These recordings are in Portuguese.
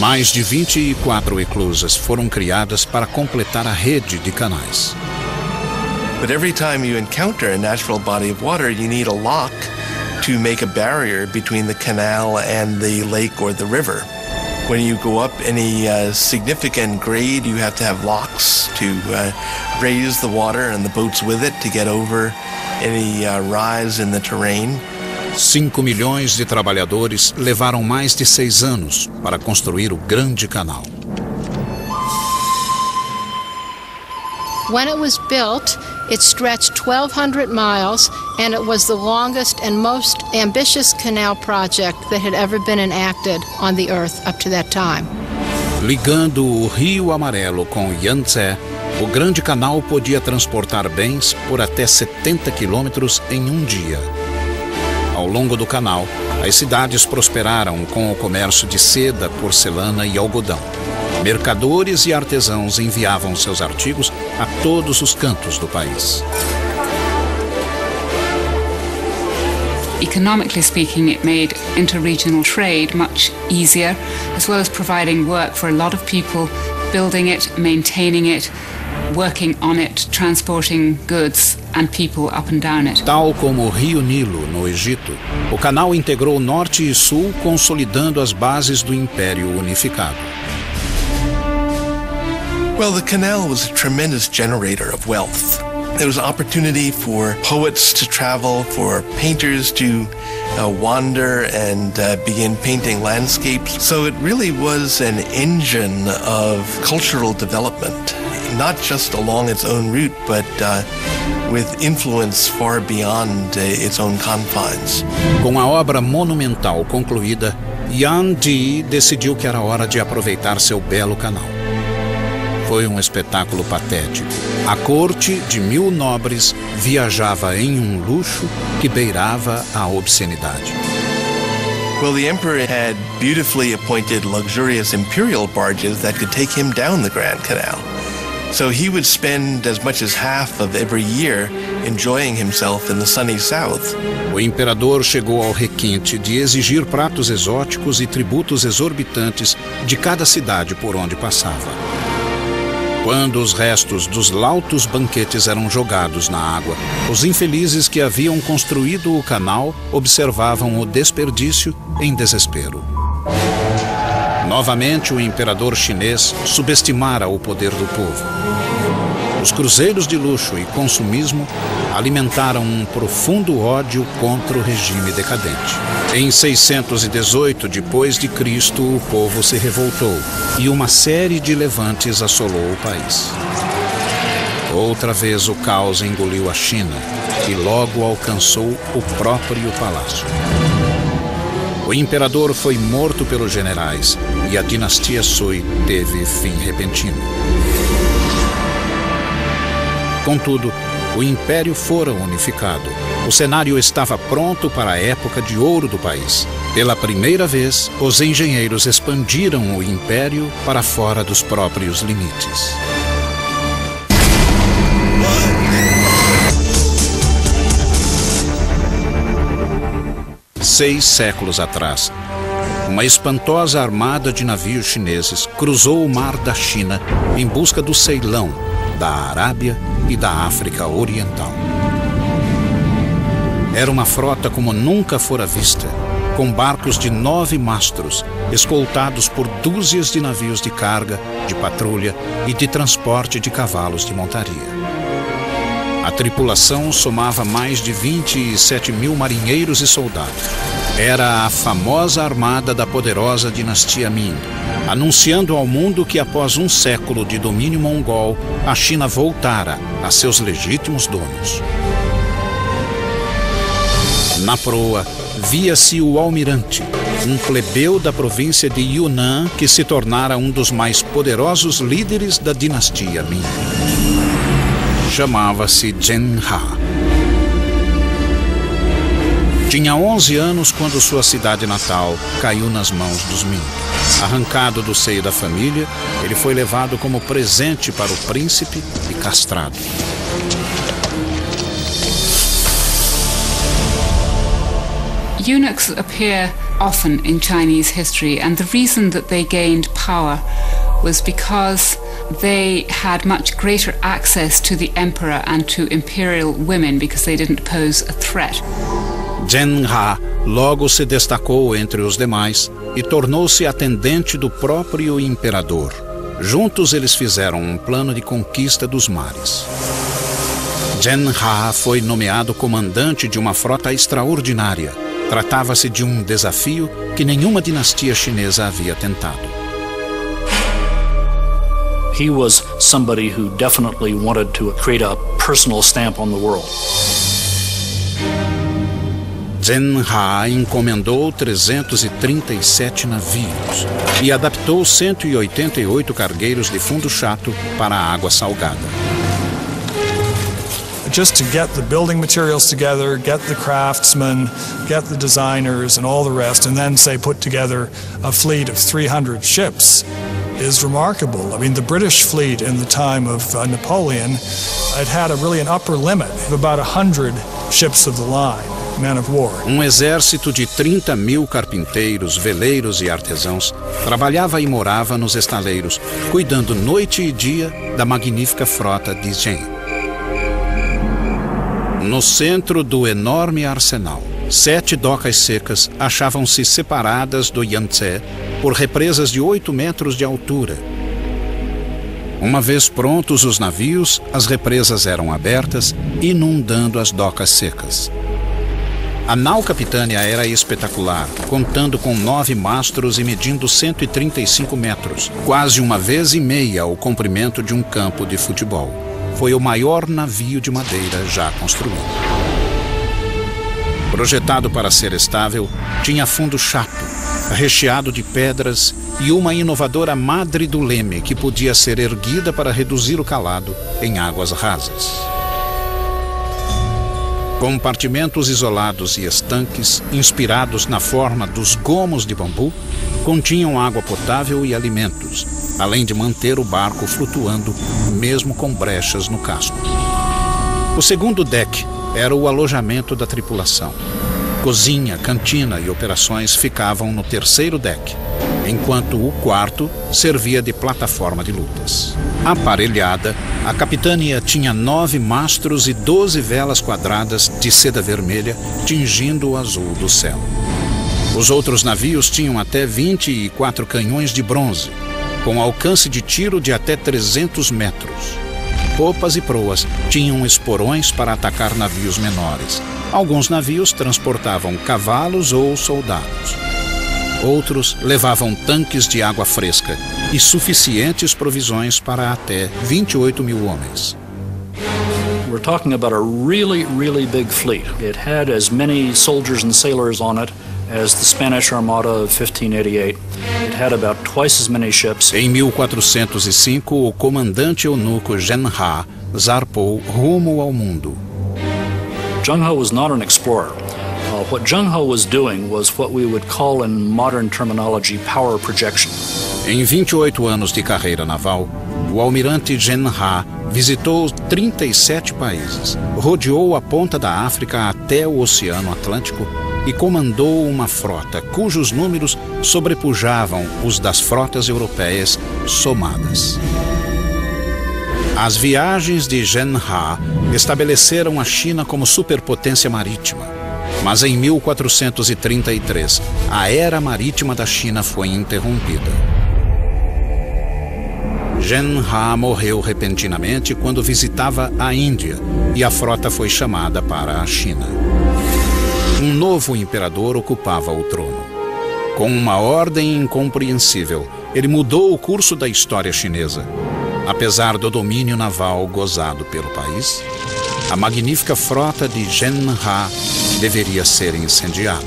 Mais de 24 eclusas foram criadas para completar a rede de canais. But every time you encounter a natural body of water, you need a lock to make a barrier between the canal and the lake or the river. When you go up any significant grade, you have to have locks to raise the water and the boats with it to get over any rise in the terrain. 5 milhões de trabalhadores levaram mais de 6 anos para construir o Grande Canal. When it was built, it stretched 1,200 miles, and it was the longest and most ambitious canal project that had ever been enacted on the Earth up to that time. Ligando o Rio Amarelo com o Yangtze, o Grande Canal podia transportar bens por até 70 quilômetros em um dia. Ao longo do canal, as cidades prosperaram com o comércio de seda, porcelana e algodão. Mercadores e artesãos enviavam seus artigos a todos os cantos do país. Economically speaking, it made interregional trade much easier, as well as providing work for a lot of people, building it, maintaining it, working on it, transporting goods and people up and down it. Tal como o Rio Nilo, no Egito, o canal integrou norte e sul, consolidando as bases do Império Unificado. Well, the canal was a tremendous generator of wealth. There was opportunity for poets to travel, for painters to wander and begin painting landscapes. So it really was an engine of cultural development, not just along its own route, but with influence far beyond its own confines. Com a obra monumental concluída, Yuan Di decidiu que era hora de aproveitar seu belo canal. Foi um espetáculo patético. A corte de 1000 nobres viajava em um luxo que beirava a obscenidade. Well, the emperor had beautifully appointed luxurious imperial barges that could take him down the Grand Canal. So he would spend as much as half of every year enjoying himself in the sunny south. O imperador chegou ao requinte de exigir pratos exóticos e tributos exorbitantes de cada cidade por onde passava. Quando os restos dos lautos banquetes eram jogados na água, os infelizes que haviam construído o canal observavam o desperdício em desespero. Novamente, o imperador chinês subestimara o poder do povo. Os cruzeiros de luxo e consumismo alimentaram um profundo ódio contra o regime decadente. Em 618 depois de Cristo, o povo se revoltou e uma série de levantes assolou o país. Outra vez o caos engoliu a China e logo alcançou o próprio palácio. O imperador foi morto pelos generais e a dinastia Sui teve fim repentino. Contudo, o império fora unificado. O cenário estava pronto para a época de ouro do país. Pela primeira vez, os engenheiros expandiram o império para fora dos próprios limites. Seis séculos atrás, uma espantosa armada de navios chineses cruzou o mar da China em busca do Ceilão, da Arábia e da África Oriental. Era uma frota como nunca fora vista, com barcos de 9 mastros, escoltados por dúzias de navios de carga, de patrulha e de transporte de cavalos de montaria. A tripulação somava mais de 27 mil marinheiros e soldados. Era a famosa armada da poderosa dinastia Ming, anunciando ao mundo que após um século de domínio mongol, a China voltara a seus legítimos donos. Na proa, via-se o almirante, um plebeu da província de Yunnan que se tornara um dos mais poderosos líderes da dinastia Ming. Chamava-se Zheng He. Tinha 11 anos quando sua cidade natal caiu nas mãos dos Ming. Arrancado do seio da família, ele foi levado como presente para o príncipe e castrado. Eunuchs appear often in Chinese history, and the reason that they gained power was because they had much greater access to the emperor and to imperial women because they didn't pose a threat. Zhen He logo se destacou entre os demais e tornou-se atendente do próprio imperador. Juntos eles fizeram um plano de conquista dos mares. Zhen He foi nomeado comandante de uma frota extraordinária. Tratava-se de um desafio que nenhuma dinastia chinesa havia tentado. He was somebody who definitely wanted to create a personal stamp on the world. Zhen He encomendou 337 navios e adaptou 188 cargueiros de fundo chato para a água salgada. Just to get the building materials together, get the craftsmen, get the designers and all the rest, and then, say, put together a fleet of 300 ships is remarkable. I mean, the British fleet in the time of Napoleon, it had an upper limit of about 100 ships of the line, men of war. Exército de 30.000 carpinteiros, veleiros e artesãos trabalhava e morava nos estaleiros, cuidando noite e dia da magnífica frota de Zhen. No centro do enorme arsenal, 7 docas secas achavam-se separadas do Yangtze por represas de 8 metros de altura. Uma vez prontos os navios, as represas eram abertas, inundando as docas secas. A nau capitânia era espetacular, contando com 9 mastros e medindo 135 metros, quase uma vez e meia o comprimento de um campo de futebol. Foi o maior navio de madeira já construído. Projetado para ser estável, tinha fundo chato, recheado de pedras e uma inovadora madre do leme que podia ser erguida para reduzir o calado em águas rasas. Compartimentos isolados e estanques, inspirados na forma dos gomos de bambu, continham água potável e alimentos, além de manter o barco flutuando, mesmo com brechas no casco. O segundo deck era o alojamento da tripulação. Cozinha, cantina e operações ficavam no terceiro deck, enquanto o quarto servia de plataforma de lutas. Aparelhada, a capitânia tinha 9 mastros e 12 velas quadradas de seda vermelha, tingindo o azul do céu. Os outros navios tinham até 24 canhões de bronze, com alcance de tiro de até 300 metros. Popas e proas tinham esporões para atacar navios menores. Alguns navios transportavam cavalos ou soldados. Outros levavam tanques de água fresca e suficientes provisões para até 28 mil homens. We're talking about a really, really big fleet. It had as many soldiers and sailors on it as the Spanish Armada of 1588. It had about twice as many ships. Em 1405, o comandante eunuco Zhen He zarpou rumo ao mundo. Zheng He was not an explorer. What Zheng He was doing was what we would call in modern terminology power projection. Em 28 anos de carreira naval, o almirante Zhen He visitou 37 países, rodeou a ponta da África até o Oceano Atlântico e comandou uma frota cujos números sobrepujavam os das frotas europeias somadas. As viagens de Zhen He estabeleceram a China como superpotência marítima, mas em 1433 a era marítima da China foi interrompida. Zhen He morreu repentinamente quando visitava a Índia e a frota foi chamada para a China. Um novo imperador ocupava o trono. Com uma ordem incompreensível, ele mudou o curso da história chinesa. Apesar do domínio naval gozado pelo país, a magnífica frota de Zhen He deveria ser incendiada.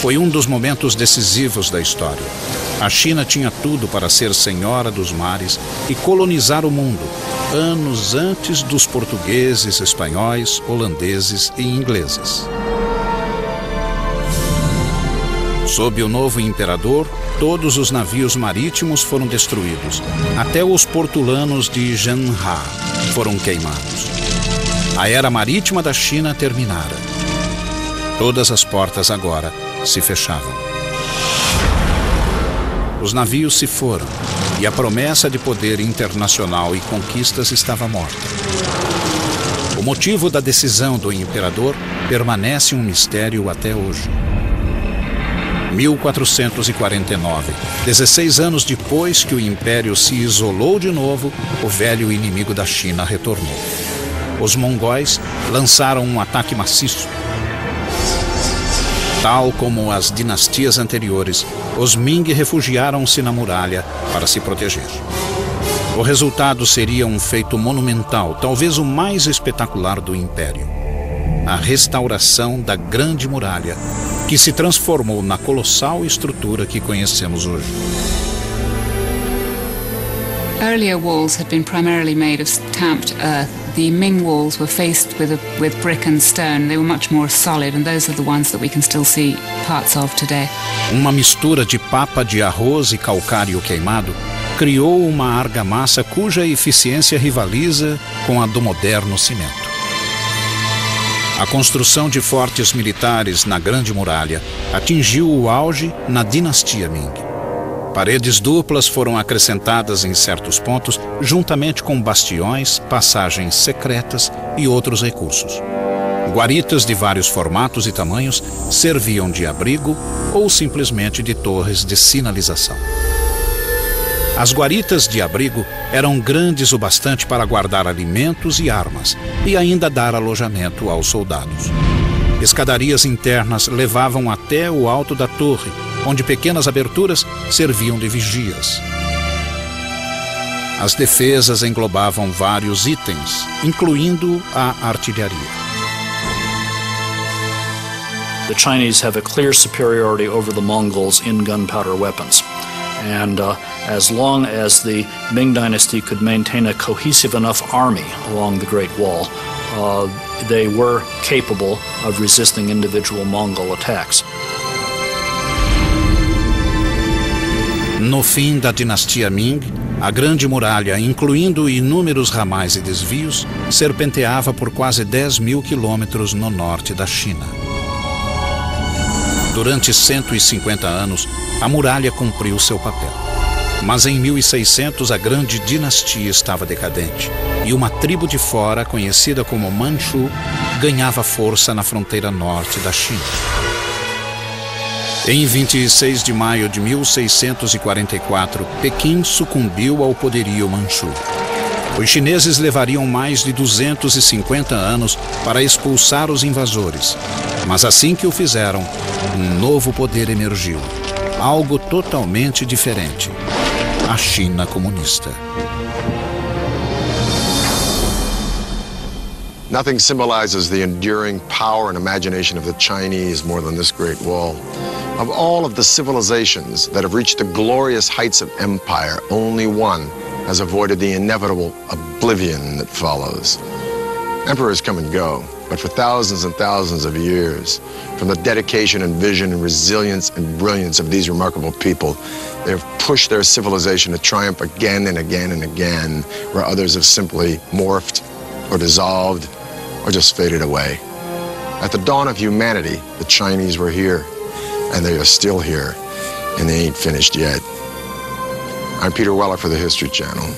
Foi um dos momentos decisivos da história. A China tinha tudo para ser senhora dos mares e colonizar o mundo, anos antes dos portugueses, espanhóis, holandeses e ingleses. Sob o novo imperador, todos os navios marítimos foram destruídos. Até os portulanos de Zhen He foram queimados. A era marítima da China terminara. Todas as portas agora se fechavam. Os navios se foram e a promessa de poder internacional e conquistas estava morta. O motivo da decisão do imperador permanece um mistério até hoje. 1449, 16 anos depois que o império se isolou de novo, o velho inimigo da China retornou. Os mongóis lançaram um ataque maciço. Tal como as dinastias anteriores, os Ming refugiaram-se na muralha para se proteger. O resultado seria um feito monumental, talvez o mais espetacular do império: a restauração da Grande Muralha, que se transformou na colossal estrutura que conhecemos hoje. Earlier walls had been primarily made of stamped earth. The Ming walls were faced with brick and stone. They were much more solid, and those are the ones that we can still see parts of today. Uma mistura de papa de arroz e calcário queimado criou uma argamassa cuja eficiência rivaliza com a do moderno cimento. A construção de fortes militares na Grande Muralha atingiu o auge na dinastia Ming. Paredes duplas foram acrescentadas em certos pontos, juntamente com bastiões, passagens secretas e outros recursos. Guaritas de vários formatos e tamanhos serviam de abrigo ou simplesmente de torres de sinalização. As guaritas de abrigo eram grandes o bastante para guardar alimentos e armas, e ainda dar alojamento aos soldados. Escadarias internas levavam até o alto da torre, onde pequenas aberturas serviam de vigias. As defesas englobavam vários itens, incluindo a artilharia. The Chinese have a clear superiority over the Mongols in gunpowder weapons. And as long as the Ming Dynasty could maintain a cohesive enough army along the Great Wall, they were capable of resisting individual Mongol attacks. No fim da dinastia Ming, a Grande Muralha, incluindo inúmeros ramais e desvios, serpenteava por quase 10.000 quilômetros no norte da China. Durante 150 anos, a muralha cumpriu seu papel. Mas em 1600 a grande dinastia estava decadente e uma tribo de fora, conhecida como Manchu, ganhava força na fronteira norte da China. Em 26 de maio de 1644, Pequim sucumbiu ao poderio Manchu. Os chineses levariam mais de 250 anos para expulsar os invasores, mas assim que o fizeram, um novo poder emergiu, algo totalmente diferente: a China comunista. Nothing symbolizes the enduring power and imagination of the Chinese more than this Great Wall. Of all of the civilizations that have reached the glorious heights of empire, only one has avoided the inevitable oblivion that follows. Emperors come and go, but for thousands and thousands of years, from the dedication and vision and resilience and brilliance of these remarkable people, they have pushed their civilization to triumph again and again and again, where others have simply morphed or dissolved or just faded away. At the dawn of humanity, the Chinese were here, and they are still here, and they ain't finished yet. I'm Peter Weller for the History Channel.